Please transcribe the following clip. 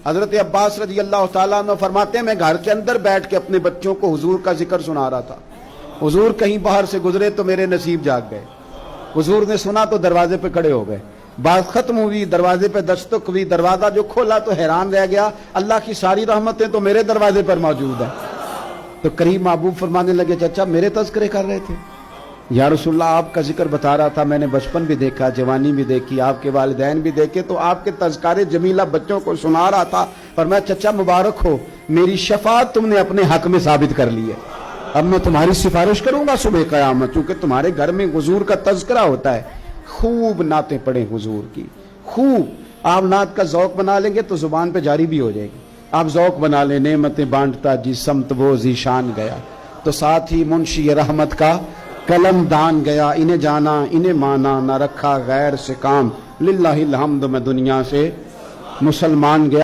حضرت عباس رضی اللہ تعالیٰ عنہ فرماتے ہیں میں گھر کے اندر بیٹھ کے اپنے بچوں کو حضور کا ذکر سنا رہا تھا، حضور کہیں باہر سے گزرے تو میرے نصیب جاگ گئے، حضور نے سنا تو دروازے پہ کھڑے ہو گئے، بات ختم ہوئی، دروازے پہ دستک ہوئی، دروازہ جو کھولا تو حیران رہ گیا، اللہ کی ساری رحمتیں تو میرے دروازے پر موجود ہیں۔ تو قریب محبوب فرمانے لگے چچا میرے تذکرے کر رہے تھے؟ یا رسول اللہ آپ کا ذکر بتا رہا تھا، میں نے بچپن بھی دیکھا، جوانی بھی دیکھی، آپ کے والدین بھی دیکھے، تو آپ کے تذکارے جمیلہ بچوں کو سنا رہا تھا، پر میں چچا مبارک ہو، میری شفاعت تم نے اپنے حق میں ثابت کر لی ہے، اب میں تمہاری سفارش کروں گا صبح قیامت، چونکہ تمہارے گھر میں حضور کا تذکرہ ہوتا ہے۔ خوب نعتیں پڑھیں حضور کی، خوب۔ آپ نعت کا ذوق بنا لیں گے تو زبان پہ جاری بھی ہو جائے گی۔ آپ ذوق بنا لیں، نعمتیں بانٹتا جی سمت وہ ذیشان گیا، تو ساتھ ہی منشی رحمت کا قلم دان گیا، انہیں جانا انہیں مانا، نہ رکھا غیر سے کام، للہ الحمد میں دنیا سے مسلمان گیا۔